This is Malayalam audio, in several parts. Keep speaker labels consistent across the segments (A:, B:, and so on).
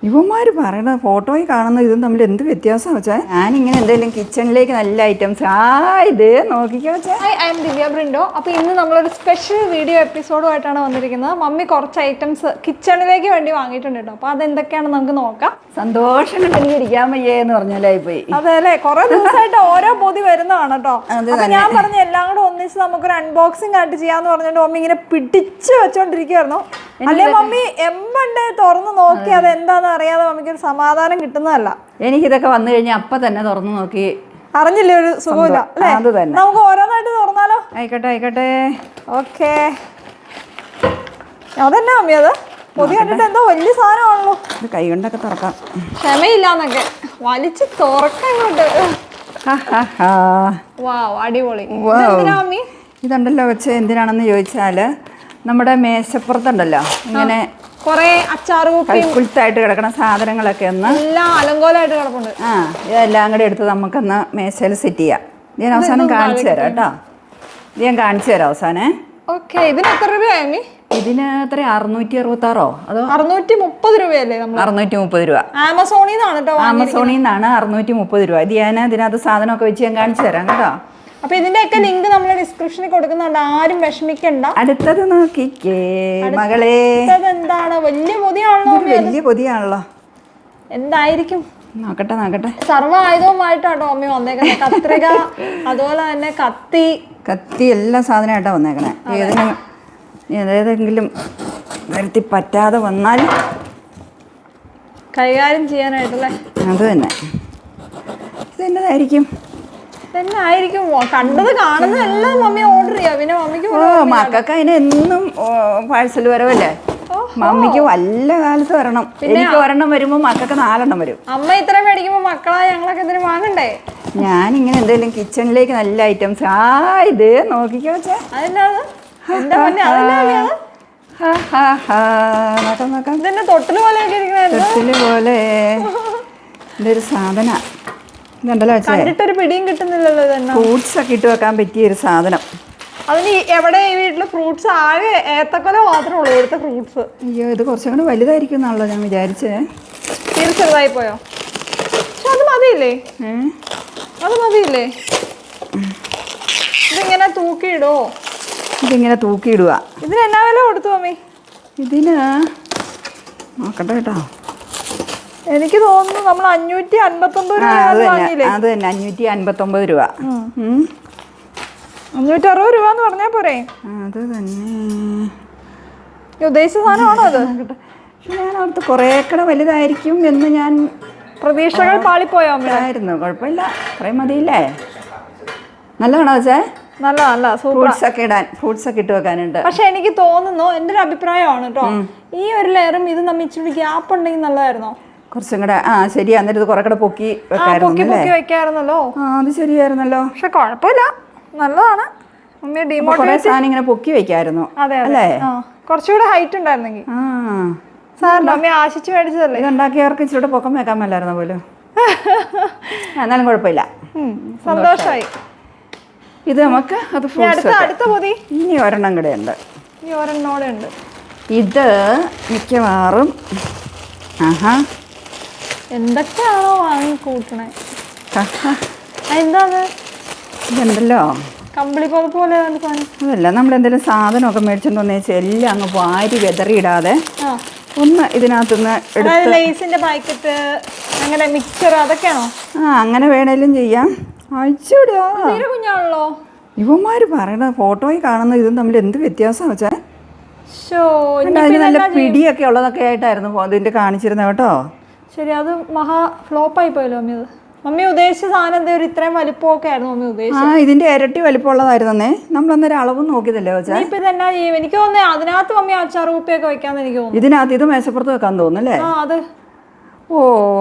A: ഇവന്മാർ പറയണ ഫോട്ടോയിൽ കാണുന്ന ഇതും തമ്മിൽ എന്ത് വ്യത്യാസമാണ് വെച്ചാൽ ഞാനിങ്ങനെ എന്തെങ്കിലും കിച്ചണിലേക്ക് നല്ല ഐറ്റംസ് ഇത് നോക്കിക്കോ വെച്ചാൽ.
B: ഐ എം ദിവ്യ ബ്രിൻഡോ. അപ്പോൾ ഇന്ന് നമ്മളൊരു സ്പെഷ്യൽ വീഡിയോ എപ്പിസോഡുമായിട്ടാണ് വന്നിരിക്കുന്നത്. മമ്മി കുറച്ച് ഐറ്റംസ് കിച്ചണിലേക്ക് വേണ്ടി വാങ്ങിയിട്ടുണ്ട് കേട്ടോ. അപ്പോൾ അതെന്തൊക്കെയാണെന്ന് നമുക്ക് നോക്കാം.
A: സന്തോഷം എനിക്ക് ഇരിക്കാൻ വയ്യേ എന്ന് പറഞ്ഞാലായി പോയി.
B: അതെ അല്ലേ, കുറെ ദിവസമായിട്ട് ഓരോ പൊതി വരുന്നതാണ് കേട്ടോ. അപ്പൊ ഞാൻ പറഞ്ഞ എല്ലാം കൂടെ ഒന്നിച്ച് നമുക്കൊരു അൺബോക്സിംഗ് ആയിട്ട് ചെയ്യാന്ന് പറഞ്ഞിട്ട് മമ്മി ഇങ്ങനെ പിടിച്ച് വെച്ചോണ്ടിരിക്കുവായിരുന്നു. അല്ലെ മമ്മി എമ്പണ്ട് തുറന്ന് നോക്കി അത് എന്താന്ന് അറിയാതെ മമ്മിക്ക് ഒരു സമാധാനം കിട്ടുന്നതല്ല.
A: എനിക്കിതൊക്കെ വന്നു കഴിഞ്ഞാൽ അപ്പം തന്നെ തുറന്നു നോക്കി
B: അറിഞ്ഞില്ലേ ഒരു സുഖമില്ല അല്ലേ. നമുക്ക് ഓരോന്നായിട്ട് തുറന്നാലോ?
A: ആയിക്കോട്ടെ ആയിക്കോട്ടെ.
B: ഓക്കെ, അതന്നെ മമ്മി അത് പൊതി കണ്ടിട്ട് എന്തോ വലിയ സാധനമാണല്ലോ.
A: ഇത് കൈ കൊണ്ടൊക്കെ തുറക്കാം.
B: ക്ഷമയില്ലാന്നൊക്കെ വലിച്ച് തുറക്കങ്ങോട്ട്. വാവ്, അടിപൊളി. മമ്മി
A: ഇതുണ്ടല്ലോ വെച്ച് എന്തിനാണെന്ന് ചോദിച്ചാൽ നമ്മുടെ മേശപ്പുറത്തുണ്ടല്ലോ ഇങ്ങനെ
B: കൊറേ അച്ചാറ്
A: കുൽത്തായിട്ട് കിടക്കുന്ന സാധനങ്ങളൊക്കെ ഒന്ന്
B: എല്ലാം അലങ്കോലമായിട്ട് കിടപ്പുണ്ട്.
A: ഇതെല്ലാം കൂടെ എടുത്ത് നമുക്കൊന്ന് മേശയിൽ സെറ്റ് ചെയ്യാം. ഞാൻ അവസാനം കാണിച്ചു തരാം കേട്ടോ. ഇത് ഞാൻ കാണിച്ചു തരാം അവസാനം.
B: ഓക്കെ, ഇതിന് എത്ര രൂപയായി?
A: ഇതിന് എത്ര 666 അതോ
B: 630 രൂപയല്ലേ?
A: 630 രൂപ.
B: ആമസോണിൽ നിന്നാണ് കേട്ടോ.
A: ആമസോണിൽ നിന്നാണ് 630 രൂപ. ഇത് ഞാൻ ഇതിനകത്ത് സാധനമൊക്കെ വെച്ച് ഞാൻ കാണിച്ചു തരാം കേട്ടോ.
B: അപ്പൊ ഇതിന്റെയൊക്കെ ലിങ്ക് നമ്മൾ ഡിസ്ക്രിപ്ഷനിൽ കൊടുക്കുന്നുണ്ട്, ആരും വിഷമിക്കണ്ട.
A: അടുത്തത് നോക്കിക്കേ മകളെ.
B: എന്താണ്? വലിയ പൊതിയാണല്ലോ.
A: വലിയ പൊതിയാണല്ലോ.
B: എന്തായിരിക്കും
A: നോക്കട്ടെ നോക്കട്ടെ.
B: സർവ്വ ആയുധവുമായിട്ടാട്ടോ മമ്മി വന്നേക്കുന്നത്. കത്രിക, അതുപോലെ തന്നെ കത്തി
A: എല്ലാ സാധനമായിട്ടാ വന്നേക്കണേ. ഏതെങ്കിലും വരുത്തി പറ്റാതെ വന്നാൽ
B: കൈകാര്യം ചെയ്യാനായിട്ടല്ലേ.
A: അത് തന്നെ. ഇതെന്നതായിരിക്കും?
B: ആയിരിക്കും കണ്ടത് കാണുന്നതെല്ലാം മമ്മി ഓർഡർ ചെയ്യാം. പിന്നെ മമ്മിക്ക്
A: മക്കൾക്ക് അതിന് എന്നും പാഴ്സൽ വരവല്ലേ. മമ്മിക്ക് വല്ല കാലത്ത് വരണം. എനിക്ക് ഒരെണ്ണം വരുമ്പോ മക്കൾക്ക് 4 വരും.
B: അമ്മ ഇത്ര മേടിക്കുമ്പോ മക്കളായ ഞങ്ങളൊക്കെ എന്തിനു വാങ്ങണ്ടേ?
A: ഞാനിങ്ങനെ എന്തെങ്കിലും കിച്ചണിലേക്ക് നല്ല ഐറ്റംസ് ഇത് നോക്കിക്കോ വെച്ചാ.
B: തൊട്ടില് പോലെ
A: ഇതൊരു സാധന ഇതുണ്ടല്ലോ
B: കണ്ടിട്ടൊരു പിടിയും കിട്ടുന്നില്ലല്ലോ.
A: ഫ്രൂട്ട്സ് ഒക്കെ ഇട്ട് വെക്കാൻ പറ്റിയ ഒരു സാധനം.
B: അതിന് എവിടെ ഈ വീട്ടില് ഫ്രൂട്ട്സ് ആകെ ഏത്തക്കൊല മാത്രമേ ഉള്ളൂ ഇവിടുത്തെ ഫ്രൂട്ട്സ്.
A: അയ്യോ, ഇത് കുറച്ചും കൂടെ വലുതായിരിക്കും എന്നാണല്ലോ ഞാൻ വിചാരിച്ചേ.
B: ചെറുതായി പോയോ? പക്ഷെ അത് മതിയില്ലേ? ഇതിങ്ങനെ തൂക്കിയിടോ?
A: ഇതിങ്ങനെ തൂക്കിയിടുക.
B: ഇതിന് എന്നാ വില കൊടുത്തു മമ്മി?
A: ഇതിന് നോക്കട്ടെ കേട്ടോ.
B: എനിക്ക് തോന്നുന്നു നമ്മൾ 559 രൂപ.
A: അത് തന്നെ 559 രൂപ.
B: 560 രൂപ എന്ന് പറഞ്ഞാൽ പോരെ?
A: അത് തന്നെ
B: ഉദ്ദേശിച്ച സാധനമാണോ അത്?
A: ഞാൻ അവിടുത്തെ കുറേ കട വലുതായിരിക്കും എന്ന് ഞാൻ
B: പ്രതീക്ഷകൾ പാളിപ്പോയോ?
A: ആയിരുന്നു. കുഴപ്പമില്ല, കുറേ മതിയില്ലേ? നല്ലതാണോ വെച്ചേ?
B: നല്ല
A: ഫ്രൂട്ട്സ് ഒക്കെ ഇട്ട് വെക്കാനുണ്ട്.
B: പക്ഷെ എനിക്ക് തോന്നുന്നു, എൻ്റെ ഒരു അഭിപ്രായമാണ് കേട്ടോ, ഈ ഒരു ലെയറും ഇത് നമ്മൾ ഇച്ചിരി ഗ്യാപ്പ് ഉണ്ടെങ്കിൽ നല്ലതായിരുന്നോ?
A: കുറച്ചും കൂടെ ശരിയാ. എന്നിട്ട് ഇത് കുറെ കൂടെ പൊക്കി
B: വെക്കായിരുന്നല്ലോ.
A: അത് ശരിയായിരുന്നല്ലോ.
B: പക്ഷെ കുഴപ്പമില്ല, നല്ലതാണ്.
A: കുറെ സാധനം ഇങ്ങനെ പൊക്കി വെക്കായിരുന്നു
B: അല്ലേ? കുറച്ചുകൂടെ ഹൈറ്റ് ഉണ്ടായിരുന്നെങ്കിൽ. മമ്മി ആശിച്ച് മേടിച്ചതല്ലേ.
A: ഇത് ഉണ്ടാക്കിയവർക്ക് ഇച്ചിരി പൊക്കം വെക്കാൻ മേലായിരുന്നോ പോലും. എന്നാലും കുഴപ്പമില്ല,
B: സന്തോഷമായി.
A: ഇത് നമുക്ക് അത്
B: അടുത്ത പൊതി
A: ഇനി ഒരെണ്ണം കൂടെ ഉണ്ട്.
B: ഉണ്ട്.
A: ഇത് മിക്കവാറും
B: എന്തൊക്കെയാണോ വാങ്ങി കൂട്ടണേ. എന്താ
A: ഇതുണ്ടല്ലോ,
B: കമ്പിളി പുതപ്പ് പോലെ
A: അതല്ല, നമ്മളെന്തെങ്കിലും സാധനമൊക്കെ മേടിച്ചോണ്ട് വന്നേച്ചാൽ എല്ലാം അങ്ങ് വാരി വെതറിയിടാതെ ഒന്ന് ഇതിനകത്തുനിന്ന്
B: ലേസിന്റെ പാക്കറ്റ്, അങ്ങനെ മിക്സർ, അതൊക്കെയാണോ?
A: അങ്ങനെ വേണേലും ചെയ്യാം. അയച്ചുവിടുക.
B: കുഞ്ഞാണല്ലോ.
A: ഇവന്മാര് പറയണ ഫോട്ടോയിൽ കാണുന്ന ഇതും തമ്മിൽ എന്ത് വ്യത്യാസം വെച്ചാൽ. അതിന് നല്ല പിടിയൊക്കെ ഉള്ളതൊക്കെ ആയിട്ടായിരുന്നു ഇതിന്റെ കാണിച്ചിരുന്നത് കേട്ടോ.
B: ശരി, അത് മഹാ ഫ്ലോപ്പായി പോയല്ലോ മമ്മി. അത് മമ്മി ഉദ്ദേശിച്ച സാധനം എന്താ ഒരു ഇത്രയും വലിപ്പമൊക്കെ ആയിരുന്നു മമ്മി ഉദ്ദേശിച്ചത്.
A: ഇതിന്റെ ഇരട്ടി വലിപ്പമുള്ളതായിരുന്നേ. നമ്മളന്നൊരു അളവ് നോക്കിയതല്ലേ വെച്ചാൽ.
B: ഇപ്പൊ ഇതെന്നാ ചെയ്യും? എനിക്ക് തോന്നുന്നത് അതിനകത്ത് മമ്മി അച്ചാർ കുപ്പിയൊക്കെ വെക്കാന്ന് എനിക്ക് തോന്നുന്നു.
A: ഇതിനകത്ത് ഇത് മേശപ്പുറത്ത് വെക്കാൻ തോന്നുന്നല്ലേ?
B: അത്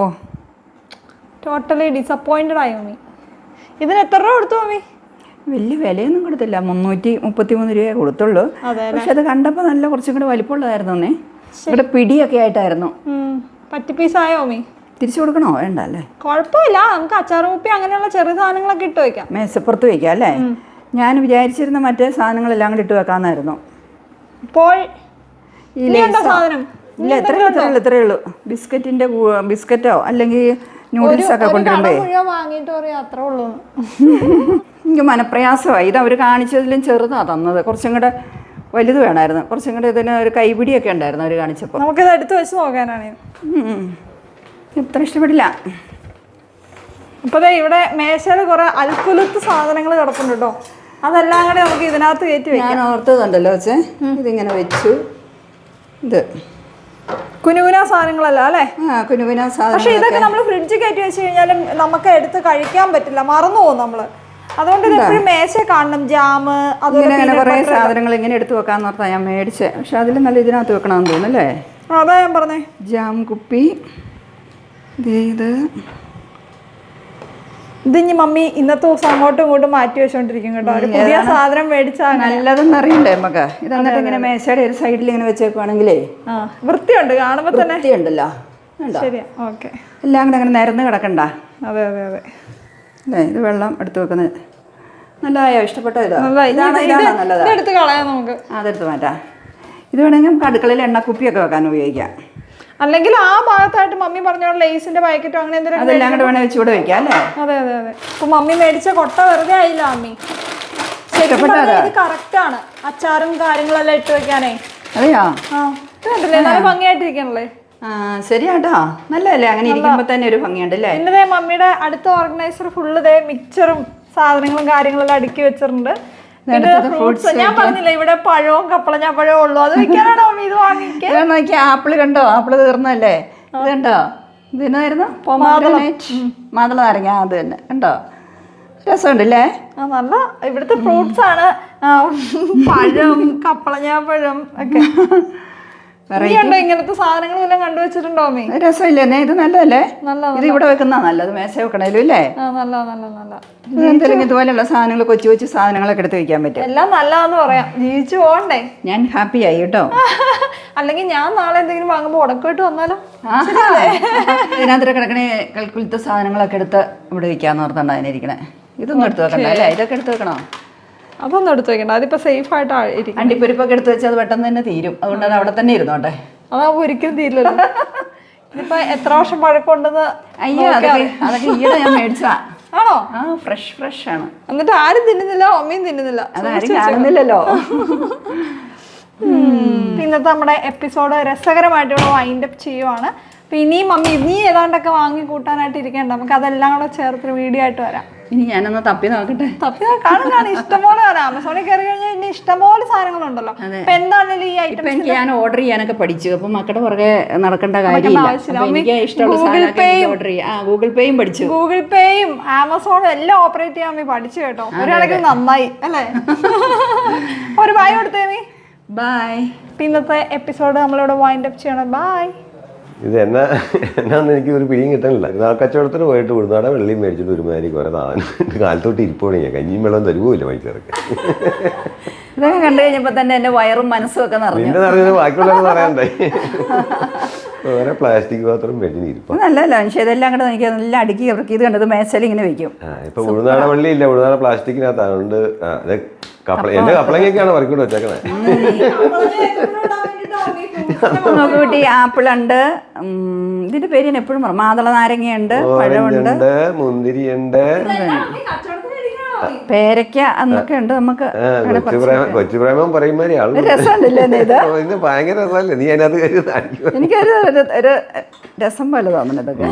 B: ടോട്ടലി ഡിസപ്പോയിന്റഡ് ആയി മമ്മി. ഇതിന് എത്ര രൂപ കൊടുത്തു മമ്മി?
A: വലിയ വിലയൊന്നും കൊടുത്തില്ല, 333 രൂപയെ കൊടുത്തുള്ളൂ. പക്ഷെ അത് കണ്ടപ്പോൾ നല്ല കുറച്ചും കൂടെ വലിപ്പമുള്ളതായിരുന്നു. ഇവിടെ പിടിയൊക്കെ ആയിട്ടായിരുന്നു.
B: പറ്റിപ്പീസായോ മമ്മി?
A: തിരിച്ചു കൊടുക്കണോ? വേണ്ട അല്ലേ?
B: കുഴപ്പമില്ല, നമുക്ക് അച്ചാർ കുപ്പി അങ്ങനെയുള്ള ചെറിയ സാധനങ്ങളൊക്കെ ഇട്ട് വെക്കാം.
A: മേശപ്പുറത്ത് വെക്കാം അല്ലേ? ഞാൻ വിചാരിച്ചിരുന്ന മറ്റേ സാധനങ്ങളെല്ലാം കൂടി ഇട്ട് വെക്കാമെന്നായിരുന്നു.
B: ഇപ്പോൾ സാധനം
A: ഇല്ല ഇത്രയേ ഉള്ളൂ ബിസ്ക്കറ്റോ അല്ലെങ്കിൽ നൂഡിൽസ് ഒക്കെ കൊണ്ടുവരുമ്പേ
B: മുഴുവൻ വാങ്ങിയിട്ട് പറയാം അത്രേ ഉള്ളൂ.
A: എനിക്ക് മനപ്രയാസമായി. ഇത് അവർ കാണിച്ചതിലും ചെറുതാണ് തന്നത്. കുറച്ചും കൂടെ വലുത് വേണമായിരുന്നു. കുറച്ചും കൂടെ ഇതിന് ഒരു കൈപിടിയൊക്കെ ഉണ്ടായിരുന്നു അവർ കാണിച്ചപ്പോൾ.
B: നമുക്കിത് എടുത്ത് വെച്ച് നോക്കാനാണ്.
A: ഇത്ര ഇഷ്ടപ്പെടില്ല.
B: അപ്പോൾ ഇവിടെ മേശയിൽ കുറേ അൽക്കുലത്ത് സാധനങ്ങൾ കിടപ്പുണ്ട് കേട്ടോ. അതെല്ലാം കൂടെ നമുക്ക് ഇതിനകത്ത് കയറ്റി വെക്കാം.
A: ഞാൻ ഓർത്തതുണ്ടല്ലോ വെച്ചേ, ഇതിങ്ങനെ വെച്ചു. ഇത്
B: കുനുകുന സാധനങ്ങളല്ല അല്ലേ?
A: കുനുകുന സാധനം.
B: പക്ഷെ ഇതൊക്കെ നമ്മൾ ഫ്രിഡ്ജിൽ കയറ്റി വെച്ച് കഴിഞ്ഞാലും നമുക്ക് എടുത്ത് കഴിക്കാൻ പറ്റില്ല, മറന്നു പോകും നമ്മള്. അതുകൊണ്ട് ഇത് എപ്പോഴും മേശ കാണണം. ജാമ്
A: അങ്ങനെ കുറേ സാധനങ്ങൾ ഇങ്ങനെ എടുത്ത് വെക്കാന്ന് ഓർത്താ ഞാൻ മേടിച്ചേ. പക്ഷെ അതിൽ നല്ല ഇതിനകത്ത് വെക്കണമെന്ന് തോന്നുന്നല്ലേ?
B: അതാ ഞാൻ പറഞ്ഞേ.
A: ജാം കുപ്പി.
B: ഇതിഞ്ഞി മമ്മി ഇന്നത്തെ ദിവസം അങ്ങോട്ടും ഇങ്ങോട്ടും മാറ്റി വെച്ചോണ്ടിരിക്കും കേട്ടോ. ഒരു പുതിയ സാധനം മേടിച്ചാൽ
A: നല്ലതെന്ന് അറിയണ്ടേ നമുക്ക്. ഇത് എന്നിട്ട് ഇങ്ങനെ മേശയുടെ ഒരു സൈഡിൽ ഇങ്ങനെ വെച്ചേക്കുവാണെങ്കിലേ
B: വൃത്തിയുണ്ട്, കാണുമ്പോ തന്നെ
A: വൃത്തിയുണ്ടല്ലോ.
B: ശരിയാ, ഓക്കെ.
A: എല്ലാം കൂടെ അങ്ങനെ നിരന്ന് കിടക്കണ്ട.
B: അതെ അതെ അതെ.
A: അല്ലേ, ഇത് വെള്ളം എടുത്ത് വെക്കുന്നത് നല്ലതായോ? ഇഷ്ടപ്പെട്ടോ?
B: എടുത്ത് കളയാം നമുക്ക്.
A: അതെടുത്ത് മാറ്റാം. ഇത് വേണമെങ്കിൽ നമുക്ക് അടുക്കളയിൽ എണ്ണക്കുപ്പിയൊക്കെ വെക്കാൻ ഉപയോഗിക്കാം.
B: അല്ലെങ്കിൽ ആ ഭാഗത്തായിട്ട് മമ്മി പറഞ്ഞോളൂ ലേസിന്റെ പാക്കറ്റോ അങ്ങനെ എന്തെങ്കിലും
A: അതെല്ലാം കൂടെ വേണേൽ വെച്ച് കൂടെ വെക്കാം അല്ലേ?
B: അതെ അതെ അതെ. ഇപ്പൊ മമ്മി മേടിച്ച കൊട്ട വെറുതെ ആയില്ല മമ്മി. ഇത് കറക്റ്റ് ആണ്. അച്ചാറും കാര്യങ്ങളെല്ലാം ഇട്ട് വെക്കാനേ.
A: അതെയോ?
B: കണ്ടില്ലേ, നല്ല ഭംഗിയായിട്ടിരിക്കണല്ലേ?
A: ശരിയാട്ടോ, നല്ലതല്ലേ? അങ്ങനെ ഇരിക്കുമ്പോ തന്നെ ഒരു ഭംഗിയുണ്ട് അല്ലേ?
B: എന്റെ മമ്മിയുടെ അടുത്ത ഓർഗനൈസർ ഫുള്ള് മിക്സറും സാധനങ്ങളും കാര്യങ്ങളെല്ലാം അടുക്കി വെച്ചിട്ടുണ്ട്. ഫ്രൂട്ട്സ് ഞാൻ പറഞ്ഞില്ല, ഇവിടെ പഴവും കപ്പളഞ്ഞ പഴവും ഉള്ളു. അത് വെക്കാനാണോ മമ്മി ഇത് വാങ്ങിക്കുക?
A: ആപ്പിള് കണ്ടോ? ആപ്പിള് തീർന്നല്ലേ? ഇത് കണ്ടോ? ഇതിനായിരുന്നു മാതള നാരങ്ങ. അത് തന്നെ കണ്ടോ? രസമുണ്ടല്ലേ?
B: നല്ല ഇവിടുത്തെ ഫ്രൂട്ട്സ് ആണ്. പഴം, കപ്പളഞ്ഞാപ്പഴം ഒക്കെ. ഇങ്ങനത്തെ സാധനങ്ങൾ വല്ലതും കണ്ടുവച്ചിട്ടുണ്ടോ മമ്മി?
A: രസമില്ലേ? ഇത് നല്ലതല്ലേ? ഇത് ഇവിടെ വെക്കുന്ന നല്ലത്. മേശ വെക്കണേലും ഇല്ലേ? എന്തെങ്കിലും ഇതുപോലെയുള്ള സാധനങ്ങൾ, കൊച്ചു കൊച്ചു സാധനങ്ങളൊക്കെ എടുത്ത് വെക്കാൻ പറ്റും.
B: എല്ലാം നല്ലതാന്ന് പറയാം. ജീവിച്ചു പോകണ്ടേ?
A: ഞാൻ ഹാപ്പി ആയി കേട്ടോ.
B: അല്ലെങ്കിൽ ഞാൻ നാളെ എന്തെങ്കിലും വാങ്ങുമ്പോ ഉടക്കമായിട്ട് വന്നാലോ?
A: ഇതിനകത്ത് കിടക്കണേ കൽക്കുലത്തെ സാധനങ്ങളൊക്കെ എടുത്ത് ഇവിടെ വെക്കാന്ന് ഓർത്തണ്ട അതിനിരിക്കണേ. ഇതൊന്നും എടുത്ത് വെക്കണ്ട അല്ലേ? ഇതൊക്കെ എടുത്ത് വെക്കണോ?
B: അതൊന്നും എടുത്ത് വെക്കണ്ട. അതിപ്പോ സേഫ് ആയിട്ടായിരിക്കും.
A: അണ്ടിപ്പരിപ്പൊക്കെ എടുത്ത് വെച്ചാൽ അത് പെട്ടെന്ന് തന്നെ തീരും. അതുകൊണ്ട് അത് അവിടെ തന്നെ ഇരുന്നോട്ടെ.
B: അതാവുമ്പോ ഒരിക്കലും തീരില്ലല്ലോ. ഇതിപ്പോ എത്ര വർഷം പഴക്കമുണ്ടെന്ന്?
A: അയ്യോ, അതൊക്കെ ഈയിടെ ഞാൻ മേടിച്ചാ.
B: ആണോ?
A: ഫ്രഷ് ആണ്.
B: എന്നിട്ട് ആരും തിന്നുന്നില്ല, മമ്മിയും തിന്നുന്നില്ല.
A: അതാരും കാണുന്നില്ലല്ലോ.
B: ഇന്നത്തെ നമ്മുടെ എപ്പിസോഡ് രസകരമായിട്ട് ഇവിടെ വൈൻഡ് അപ്പ് ചെയ്യുവാണ്. അപ്പൊ ഇനിയും മമ്മി ഇനി ഏതാണ്ടൊക്കെ വാങ്ങി കൂട്ടാനായിട്ട് ഇരിക്കേണ്ട. നമുക്ക് അതെല്ലാം കൂടെ ചേർത്ത് വീഡിയോ ആയിട്ട് വരാം.
A: ഇനി ഞാനൊന്ന് തപ്പി നോക്കട്ടെ.
B: കാണും ഇഷ്ടംപോലെ വരാം. ആമസോണിൽ കയറി കഴിഞ്ഞാൽ ഇനി ഇഷ്ടംപോലെ സാധനങ്ങളുണ്ടല്ലോ. അപ്പൊ എന്താണെങ്കിലും ഈ ഐറ്റം
A: എനിക്ക് ഞാൻ ഓർഡർ ചെയ്യാനൊക്കെ പഠിച്ചു. അപ്പൊ മക്കളുടെ പുറകെ നടക്കേണ്ട കാര്യമില്ല. എനിക്ക് ഇഷ്ടമുള്ള സാധനം ഓർഡർ ചെയ്യാം. ഗൂഗിൾ പേയും പഠിച്ചു.
B: ഗൂഗിൾ പേയും ആമസോണും എല്ലാം ഓപ്പറേറ്റ് ചെയ്യാൻ മമ്മി പഠിച്ചു കേട്ടോ. ഒരാളെങ്കിലും നന്നായി അല്ലേ? ഒരു ബൈ കൊടുത്തേ.
A: ബൈ.
B: ഇന്നത്തെ എപ്പിസോഡ് നമ്മളിവിടെ വൈൻഡ് അപ്പ് ചെയ്യണം. ബൈ.
C: ഇത് എന്നാന്ന് എനിക്ക് ഒരു പിടിയും കിട്ടാനില്ല. കച്ചവടത്തിന് പോയിട്ട് വിടുന്നാടെ വെള്ളിയും മേടിച്ചിട്ട് ഒരുമാതിരി കുറെ സാധനം കാലത്തോട്ട് ഇരിപ്പോണേ. കഞ്ഞിയും വെള്ളം തരുവില്ല വൈകിട്ടിറക്കി.
A: ഇതൊക്കെ കണ്ടു കഴിഞ്ഞപ്പോ തന്നെ എന്റെ വയറും മനസ്സും ഒക്കെ നിറഞ്ഞു.
C: പിന്നെ നിറഞ്ഞത് ബാക്കിയുള്ളവർ പറയാണ്ടേ. ഓരോ പ്ലാസ്റ്റിക് പാത്രം മേടിച്ചിട്ട് ഇരിപ്പം
A: നല്ലല്ലോ. പക്ഷേ ഇതെല്ലാം കൂടെ എനിക്ക് നല്ല അടുക്കി ഇറക്കി. ഇത് കണ്ടത് മേശയിൽ ഇങ്ങനെ വെക്കും.
C: ഇപ്പൊ ഉഴുന്നാട വള്ളി ഇല്ല, ഉഴുന്നാട പ്ലാസ്റ്റിക്കിനകത്ത്. അതുകൊണ്ട് എന്റെ കപ്പളങ്ങയൊക്കെയാണ് വർക്കോട്ട് വെച്ചേക്കണേ.
A: നോക്ക് കുട്ടി, ആപ്പിളുണ്ട്. ഇതിന്റെ പേര് ഞാൻ എപ്പോഴും പറയും. മാതള നാരങ്ങയുണ്ട്, പഴമുണ്ട്,
C: മുന്തിരിയുണ്ട്,
A: പേരയ്ക്ക എന്നൊക്കെ ഉണ്ട്. നമുക്ക്
C: കൊച്ചു പ്രേമം പറയുമാതിരി ആള്
A: രസമുണ്ടല്ലേ?
C: ഇത് ഭയങ്കര രസമല്ലേ? നീ അതിനകത്ത്
A: എനിക്കൊരു രസം പോലെ തോന്നുന്നു ഇതൊക്കെ.